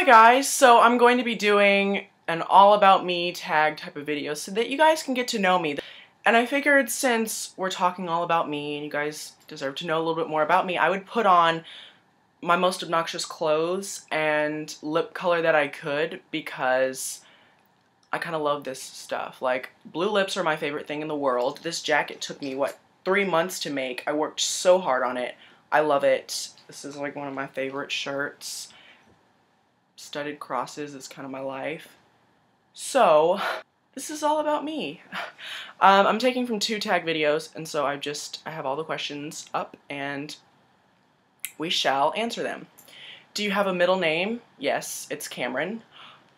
guys, so I'm going to be doing an all about me tag type of video so that you guys can get to know me. And I figured since we're talking all about me and you guys deserve to know a little bit more about me, I would put on my most obnoxious clothes and lip color that I could because I kind of love this stuff. Like, blue lips are my favorite thing in the world. This jacket took me, what, 3 months to make. I worked so hard on it. I love it. This is like one of my favorite shirts. Studded crosses is kind of my life. So, this is all about me. I'm taking from 2 tag videos, and so I have all the questions up, and we shall answer them. Do you have a middle name? Yes, it's Cameron.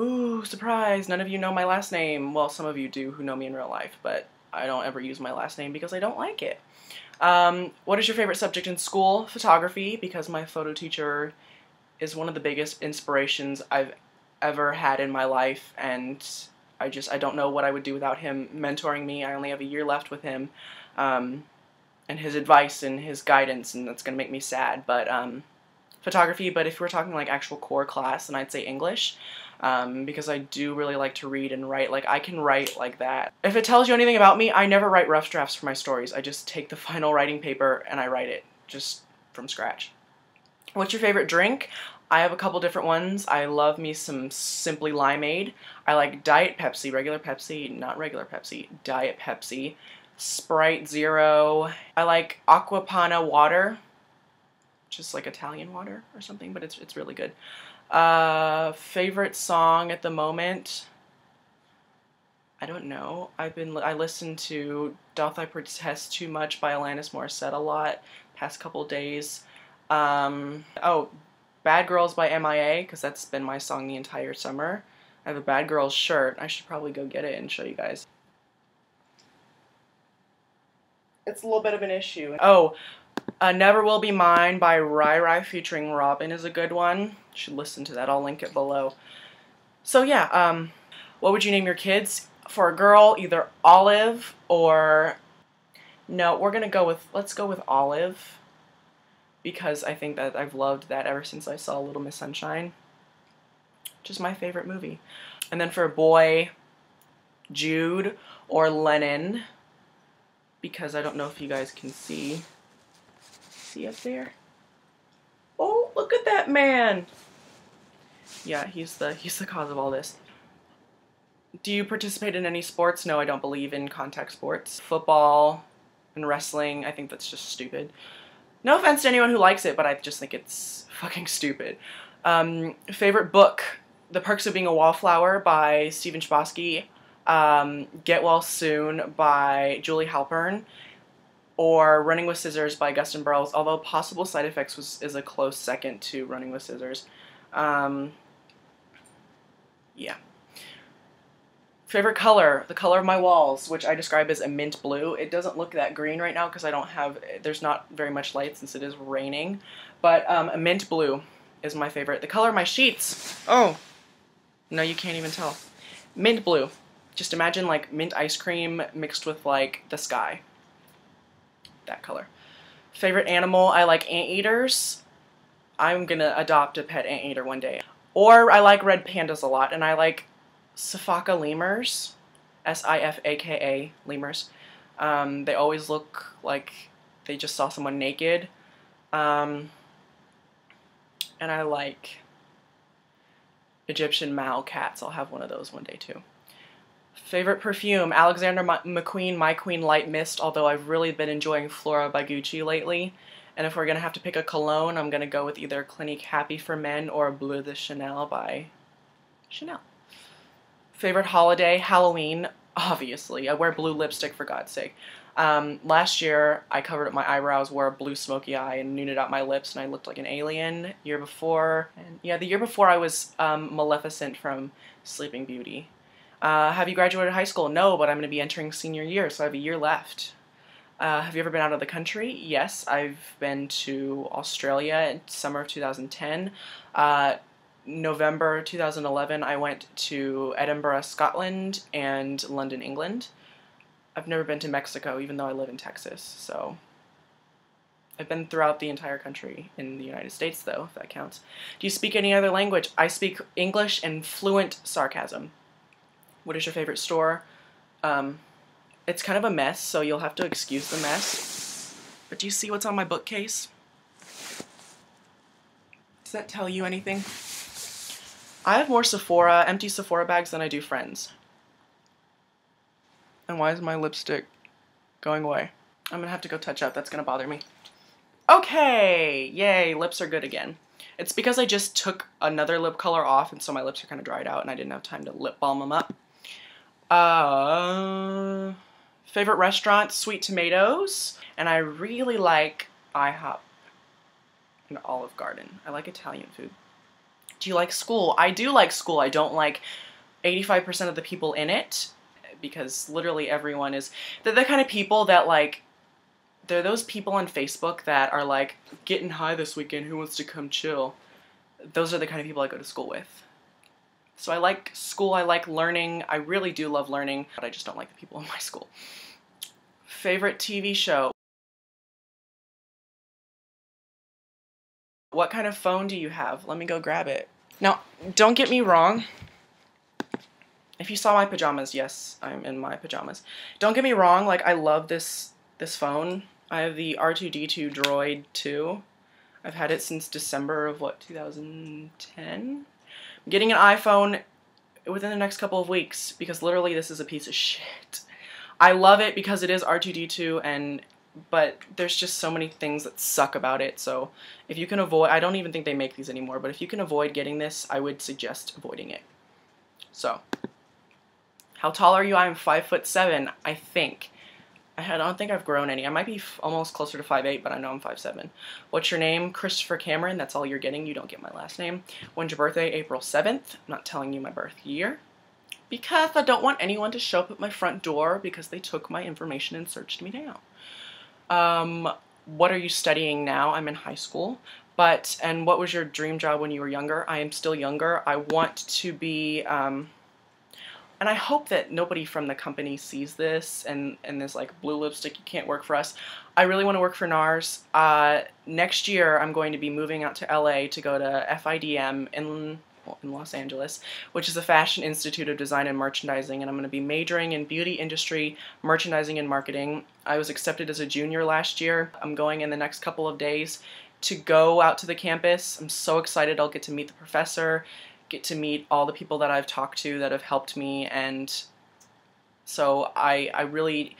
Ooh, surprise, none of you know my last name. Well, some of you do who know me in real life, but I don't ever use my last name because I don't like it. What is your favorite subject in school? Photography, because my photo teacher is one of the biggest inspirations I've ever had in my life, and I don't know what I would do without him mentoring me. I only have a year left with him, and his advice and his guidance, and that's gonna make me sad, but photography. But if we're talking like actual core class, then I'd say English, because I do really like to read and write. Like, I can write like that. If it tells you anything about me, I never write rough drafts for my stories. I just take the final writing paper and I write it just from scratch. What's your favorite drink? I have a couple different ones. I love me some Simply Limeade. I like Diet Pepsi, regular Pepsi, not regular Pepsi, Diet Pepsi. Sprite Zero. I like Acqua Panna water, just like Italian water or something, but it's really good. Favorite song at the moment? I don't know. I listened to Doth I Protest Too Much by Alanis Morissette a lot past couple days. Oh, Bad Girls by MIA, because that's been my song the entire summer. I have a Bad Girls shirt. I should probably go get it and show you guys. It's a little bit of an issue. Oh, Never Will Be Mine by Rai Rai featuring Robin is a good one. You should listen to that. I'll link it below. So yeah, what would you name your kids? For a girl, either Olive or... No, let's go with Olive, because I think that I've loved that ever since I saw Little Miss Sunshine, which is my favorite movie. And then for a boy, Jude or Lennon, because I don't know if you guys can see up there? Oh, look at that man! Yeah, he's the cause of all this. Do you participate in any sports? No, I don't believe in contact sports. Football and wrestling, I think that's just stupid. No offense to anyone who likes it, but I just think it's fucking stupid. Favorite book? The Perks of Being a Wallflower by Stephen Chbosky. Get Well Soon by Julie Halpern. Or Running with Scissors by Gustin Burroughs, although Possible Side Effects is a close second to Running with Scissors. Yeah. Favorite color? The color of my walls, which I describe as a mint blue. It doesn't look that green right now because there's not very much light since it is raining, but a mint blue is my favorite. The color of my sheets. Oh, no, you can't even tell. Mint blue. Just imagine like mint ice cream mixed with like the sky. That color. Favorite animal? I like anteaters. I'm gonna adopt a pet anteater one day. Or I like red pandas a lot, and I like Sifaka lemurs. S-I-F-A-K-A lemurs. They always look like they just saw someone naked. And I like Egyptian Mao cats. I'll have one of those one day too. Favorite perfume? Alexander McQueen My Queen Light Mist, although I've really been enjoying Flora by Gucci lately. And if we're going to have to pick a cologne, I'm going to go with either Clinique Happy for Men or Bleu de Chanel by Chanel. Favorite holiday? Halloween, obviously. I wear blue lipstick, for God's sake. Last year, I covered up my eyebrows, wore a blue smoky eye, and nuded out my lips, and I looked like an alien. Year before, and yeah, the year before I was Maleficent from Sleeping Beauty. Have you graduated high school? No, but I'm going to be entering senior year, so I have a year left. Have you ever been out of the country? Yes, I've been to Australia in summer of 2010. November 2011, I went to Edinburgh, Scotland, and London, England. I've never been to Mexico, even though I live in Texas, so I've been throughout the entire country in the United States, though, if that counts. Do you speak any other language? I speak English and fluent sarcasm. What is your favorite store? It's kind of a mess, so you'll have to excuse the mess. But do you see what's on my bookcase? Does that tell you anything? I have more empty Sephora bags than I do Friends. And why is my lipstick going away? I'm gonna have to go touch up. That's gonna bother me. Okay, yay, lips are good again. It's because I just took another lip color off, and so my lips are kind of dried out, and I didn't have time to lip balm them up. Favorite restaurant, Sweet Tomatoes, and I really like IHOP and Olive Garden. I like Italian food. Do you like school? I do like school. I don't like 85% of the people in it, because literally everyone is, they're the kind of people that like, they're those people on Facebook that are like, getting high this weekend, who wants to come chill? Those are the kind of people I go to school with. So I like school, I like learning, I really do love learning, but I just don't like the people in my school. Favorite TV show? What kind of phone do you have? Let me go grab it. Now, don't get me wrong. If you saw my pajamas, yes, I'm in my pajamas. Don't get me wrong, like, I love this phone. I have the R2-D2 Droid 2. I've had it since December of, what, 2010? I'm getting an iPhone within the next couple of weeks, because literally this is a piece of shit. I love it because it is R2-D2, but there's just so many things that suck about it, so if you can avoid, I don't even think they make these anymore, but if you can avoid getting this, I would suggest avoiding it. So, how tall are you? I'm 5'7", I think. I don't think I've grown any. I might be almost closer to 5'8", but I know I'm 5'7". What's your name? Christopher Cameron. That's all you're getting. You don't get my last name. When's your birthday? April 7th. I'm not telling you my birth year, because I don't want anyone to show up at my front door because they took my information and searched me down. What are you studying now? I'm in high school. And what was your dream job when you were younger? I am still younger. I want to be, and I hope that nobody from the company sees this and this like blue lipstick, you can't work for us. I really want to work for NARS. Next year I'm going to be moving out to LA to go to FIDM in Los Angeles, which is the Fashion Institute of Design and Merchandising, and I'm going to be majoring in beauty industry, merchandising, and marketing. I was accepted as a junior last year. I'm going in the next couple of days to go out to the campus. I'm so excited. I'll get to meet the professor, get to meet all the people that I've talked to that have helped me, and so I really,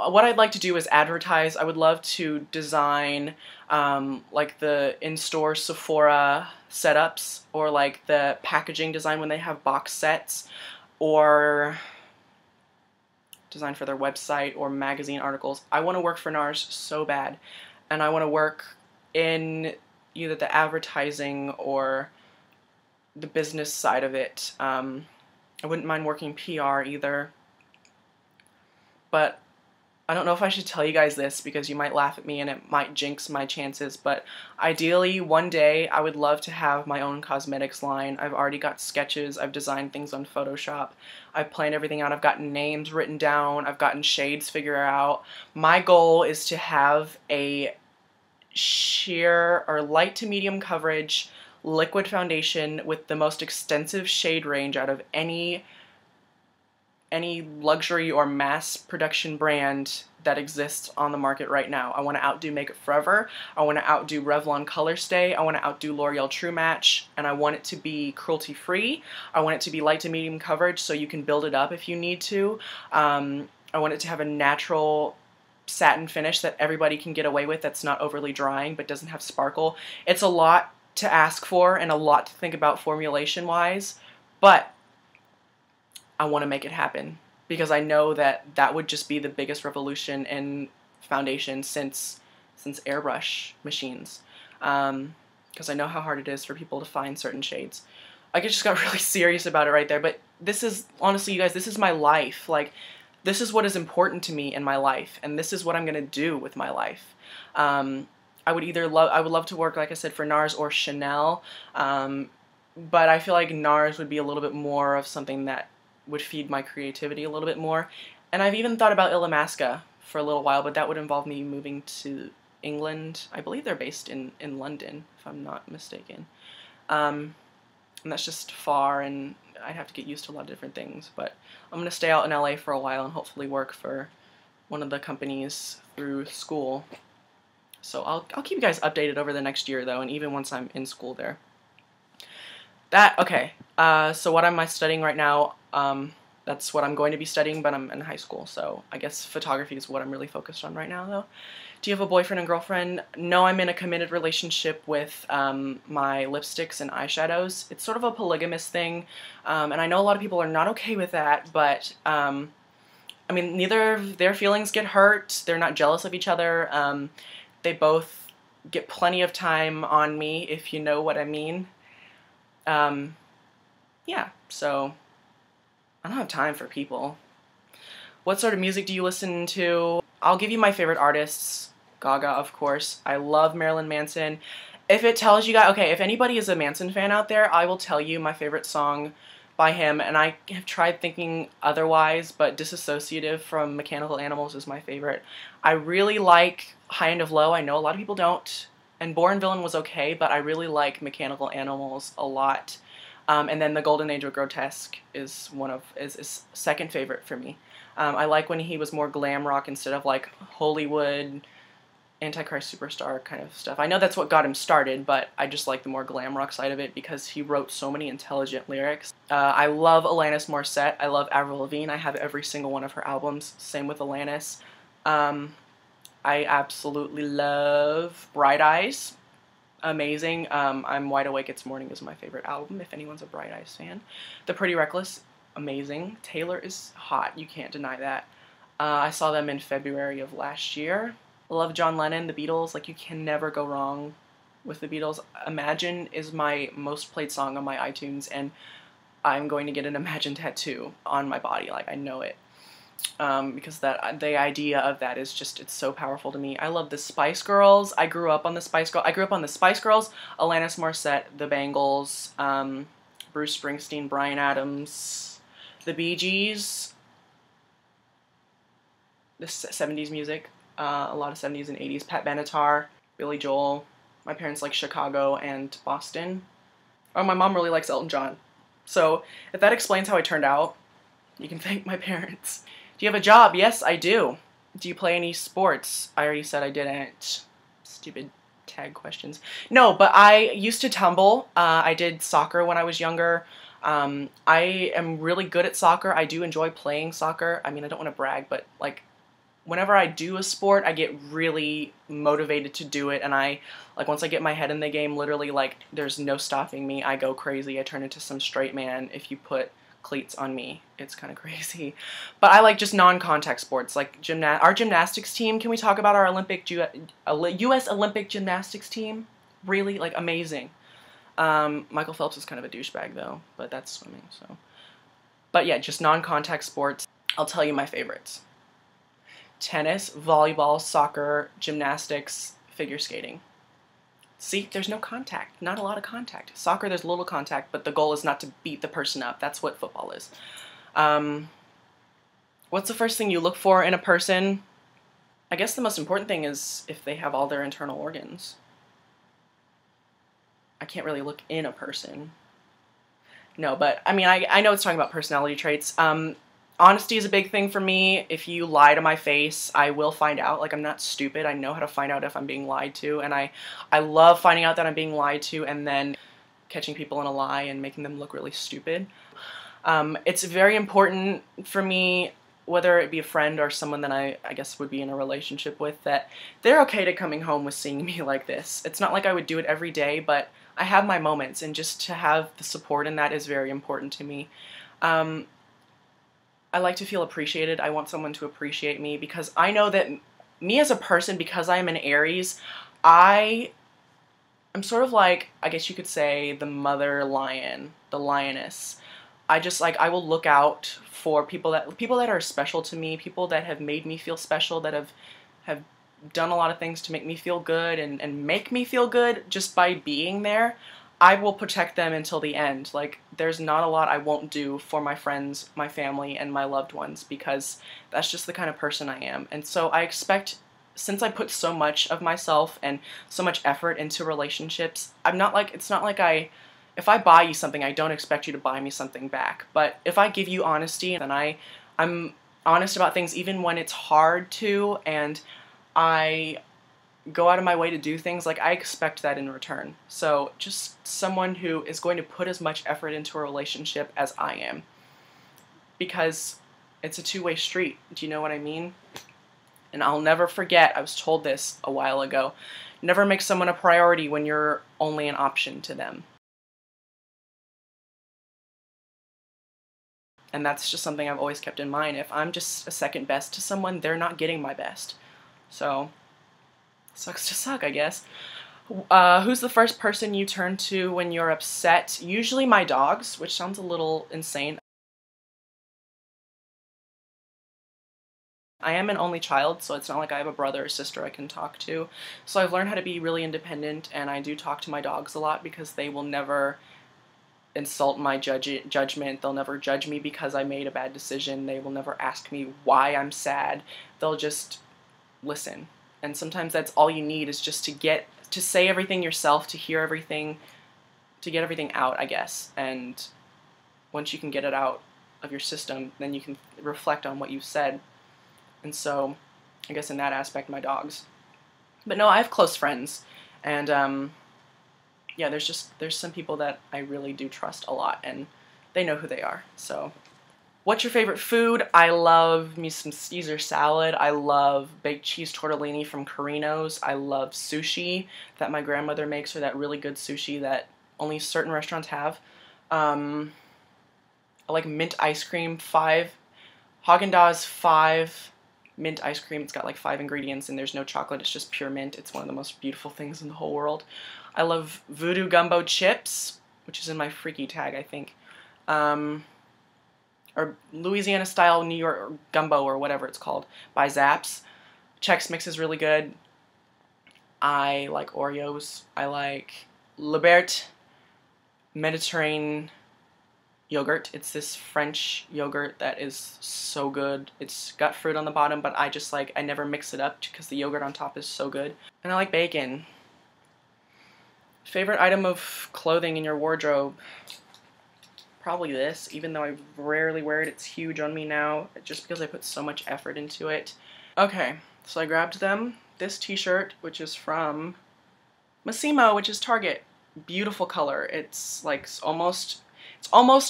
what I'd like to do is advertise. I would love to design like the in-store Sephora setups, or like the packaging design when they have box sets, or design for their website or magazine articles. I want to work for NARS so bad, and I want to work in either the advertising or the business side of it. I wouldn't mind working PR either, but I don't know if I should tell you guys this because you might laugh at me and it might jinx my chances, but ideally one day I would love to have my own cosmetics line. I've already got sketches, I've designed things on Photoshop, I've planned everything out, I've gotten names written down, I've gotten shades figured out. My goal is to have a sheer or light to medium coverage liquid foundation with the most extensive shade range out of any luxury or mass production brand that exists on the market right now. I want to outdo Makeup Forever, I want to outdo Revlon Color Stay, I want to outdo L'Oreal True Match, and I want it to be cruelty free. I want it to be light to medium coverage so you can build it up if you need to. I want it to have a natural satin finish that everybody can get away with, that's not overly drying but doesn't have sparkle. It's a lot to ask for and a lot to think about formulation wise, but I want to make it happen because I know that that would just be the biggest revolution in foundation since airbrush machines, because I know how hard it is for people to find certain shades. I just got really serious about it right there, but this is, honestly you guys, this is my life. Like, this is what is important to me in my life, and this is what I'm gonna do with my life. I would love to work, like I said, for NARS or Chanel, but I feel like NARS would be a little bit more of something that would feed my creativity a little bit more. And I've even thought about Illamasqua for a little while, but that would involve me moving to England. I believe they're based in London, if I'm not mistaken. And that's just far, and I'd have to get used to a lot of different things. But I'm going to stay out in LA for a while and hopefully work for one of the companies through school. So I'll keep you guys updated over the next year, though, and even once I'm in school there. Okay, so what am I studying right now? That's what I'm going to be studying, but I'm in high school, so I guess photography is what I'm really focused on right now, though. Do you have a boyfriend and girlfriend? No, I'm in a committed relationship with my lipsticks and eyeshadows. It's sort of a polygamous thing, and I know a lot of people are not okay with that, but I mean, neither of their feelings get hurt. They're not jealous of each other. They both get plenty of time on me, if you know what I mean. Yeah, so I don't have time for people. What sort of music do you listen to? I'll give you my favorite artists. Gaga, of course. I love Marilyn Manson. If it tells you guys, okay, if anybody is a Manson fan out there, I will tell you my favorite song by him, and I have tried thinking otherwise, but Disassociative from Mechanical Animals is my favorite. I really like High End of Low. I know a lot of people don't, and Born Villain was okay, but I really like Mechanical Animals a lot. And then The Golden Age of Grotesque is is second favorite for me. I like when he was more glam rock instead of like Hollywood, Antichrist Superstar kind of stuff. I know that's what got him started, but I just like the more glam rock side of it because he wrote so many intelligent lyrics. I love Alanis Morissette. I love Avril Lavigne. I have every single one of her albums. Same with Alanis. I absolutely love Bright Eyes. Amazing. I'm Wide Awake It's Morning is my favorite album, if anyone's a Bright Eyes fan. The Pretty Reckless, amazing. Taylor is hot. You can't deny that. I saw them in February of last year. I love John Lennon, the Beatles. Like, you can never go wrong with the Beatles. Imagine is my most played song on my iTunes, and I'm going to get an Imagine tattoo on my body. Like, I know it. Because the idea of that is just, it's so powerful to me. I love the Spice Girls. I grew up on the Spice Girls. Alanis Morissette, the Bangles, Bruce Springsteen, Bryan Adams, the Bee Gees, the 70s music, a lot of 70s and 80s, Pat Benatar, Billy Joel. My parents like Chicago and Boston. Oh, my mom really likes Elton John. So if that explains how I turned out, you can thank my parents. Do you have a job? Yes, I do. Do you play any sports? I already said I didn't. Stupid tag questions. No, but I used to tumble. I did soccer when I was younger. I am really good at soccer. I do enjoy playing soccer. I mean, I don't want to brag, but like, whenever I do a sport, I get really motivated to do it, and once I get my head in the game, literally, like, there's no stopping me. I go crazy. I turn into some straight man if you put cleats on me. It's kind of crazy. But I like just non-contact sports, like our gymnastics team. Can we talk about our U.S. Olympic gymnastics team? Really, like, amazing. Michael Phelps is kind of a douchebag, though, but that's swimming, so. But yeah, just non-contact sports. I'll tell you my favorites. Tennis, volleyball, soccer, gymnastics, figure skating. See, there's no contact. Not a lot of contact. Soccer, there's little contact, but the goal is not to beat the person up. That's what football is. What's the first thing you look for in a person? I guess the most important thing is if they have all their internal organs. I can't really look in a person. No, but, I mean, I know it's talking about personality traits. Honesty is a big thing for me. If you lie to my face, I will find out. Like, I'm not stupid. I know how to find out if I'm being lied to, and I love finding out that I'm being lied to and then catching people in a lie and making them look really stupid. It's very important for me, whether it be a friend or someone that I guess would be in a relationship with, that they're okay to coming home with seeing me like this. It's not like I would do it every day, but I have my moments, and just to have the support in that is very important to me. I like to feel appreciated. I want someone to appreciate me, because I know that me as a person, because I am an Aries, I'm sort of like, I guess you could say, the mother lion, the lioness. I will look out for people that are special to me, people that have made me feel special, that have done a lot of things to make me feel good and make me feel good just by being there. I will protect them until the end. Like, there's not a lot I won't do for my friends, my family, and my loved ones, because that's just the kind of person I am. And so I expect since I put so much of myself and so much effort into relationships, I'm not like, it's not like if I buy you something, I don't expect you to buy me something back. But if I give you honesty, then I'm honest about things even when it's hard to, and I go out of my way to do things, like I expect that in return. So just someone who is going to put as much effort into a relationship as I am, because it's a two-way street. Do you know what I mean? And I'll never forget, I was told this a while ago, never make someone a priority when you're only an option to them. And that's just something I've always kept in mind. If I'm just a second best to someone, they're not getting my best. So, sucks to suck, I guess. Who's the first person you turn to when you're upset? Usually my dogs, which sounds a little insane. I am an only child, so it's not like I have a brother or sister I can talk to. So I've learned how to be really independent, and I do talk to my dogs a lot because they will never insult my judgment. They'll never judge me because I made a bad decision. They will never ask me why I'm sad. They'll just listen. And sometimes that's all you need, is just to say everything yourself, to hear everything, to get everything out, I guess. And once you can get it out of your system, then you can reflect on what you've said. And so, I guess in that aspect, my dogs. But no, I have close friends, and yeah, there's some people that I really do trust a lot, and they know who they are. So, what's your favorite food? I love me some Caesar salad. I love baked cheese tortellini from Carino's. I love sushi that my grandmother makes, or that really good sushi that only certain restaurants have. I like mint ice cream, Haagen-Dazs 5 mint ice cream. It's got like 5 ingredients and there's no chocolate, it's just pure mint. It's one of the most beautiful things in the whole world. I love Voodoo Gumbo chips, which is in my freaky tag, I think. Or Louisiana style New York gumbo, or whatever it's called, by Zapp's. Chex Mix is really good. I like Oreos. I like Liberté Mediterranean yogurt. It's this French yogurt that is so good. It's got fruit on the bottom, but I never mix it up because the yogurt on top is so good. And I like bacon. Favorite item of clothing in your wardrobe? Probably this, even though I rarely wear it. It's huge on me now, just because I put so much effort into it. Okay, so I grabbed them. This t-shirt, which is from Massimo, which is Target. Beautiful color. It's like almost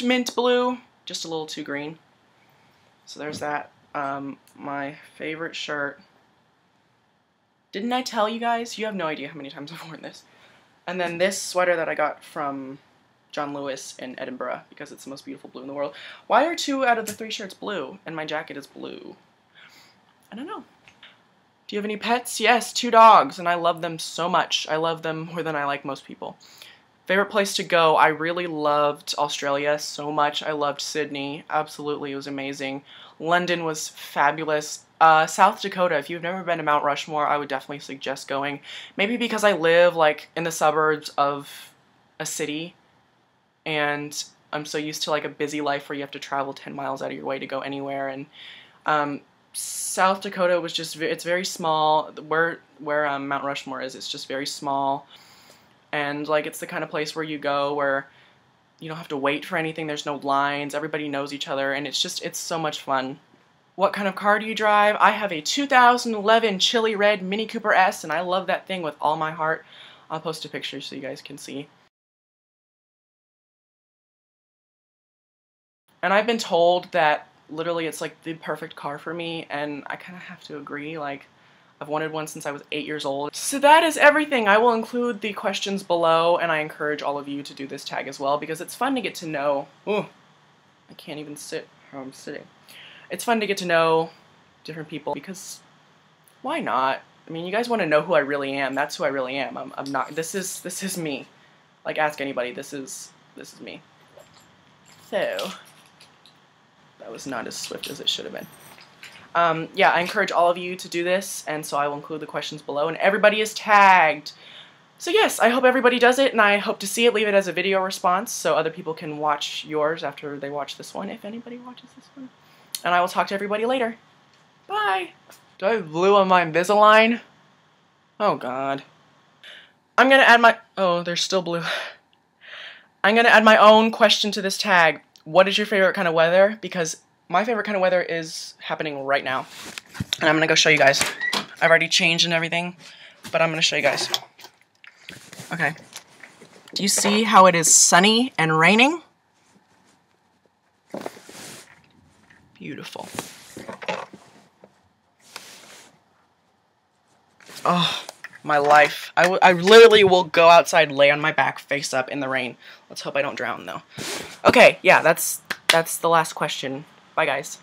mint blue, just a little too green. So there's that. My favorite shirt. Didn't I tell you guys? You have no idea how many times I've worn this. And then this sweater that I got from John Lewis in Edinburgh, because it's the most beautiful blue in the world. Why are 2 out of the 3 shirts blue and my jacket is blue? I don't know. Do you have any pets? Yes, 2 dogs, and I love them so much. I love them more than I like most people. Favorite place to go? I really loved Australia so much. I loved Sydney. Absolutely, it was amazing. London was fabulous. South Dakota, if you've never been to Mount Rushmore, I would definitely suggest going. Maybe because I live like in the suburbs of a city, and I'm so used to like a busy life where you have to travel 10 miles out of your way to go anywhere. And South Dakota was just, it's very small. Where Mount Rushmore is, it's just very small. And like, it's the kind of place where you go where you don't have to wait for anything. There's no lines. Everybody knows each other. And it's so much fun. What kind of car do you drive? I have a 2011 Chili Red Mini Cooper S, and I love that thing with all my heart. I'll post a picture so you guys can see. And I've been told that literally it's like the perfect car for me, and I kind of have to agree. Like, I've wanted one since I was 8 years old. So that is everything. I will include the questions below, and I encourage all of you to do this tag as well, because it's fun to get to know. Ooh, I can't even sit how I'm sitting. It's fun to get to know different people, because why not? I mean, you guys want to know who I really am. That's who I really am. I'm not. This is me. Like, ask anybody. This is me. So that was not as swift as it should have been. Yeah, I encourage all of you to do this, and so I will include the questions below, and everybody is tagged. So yes, I hope everybody does it, and I hope to see it. Leave it as a video response so other people can watch yours after they watch this one, if anybody watches this one. And I will talk to everybody later. Bye! Do I have blue on my Invisalign? Oh god. I'm gonna add my... Oh, there's still blue. I'm gonna add my own question to this tag. What is your favorite kind of weather? Because my favorite kind of weather is happening right now. And I'm gonna go show you guys. I've already changed and everything, but I'm gonna show you guys. Okay. Do you see how it is sunny and raining? Beautiful. Oh, my life. I literally will go outside, lay on my back, face up in the rain. Let's hope I don't drown, though. Okay, yeah, that's the last question. Bye, guys.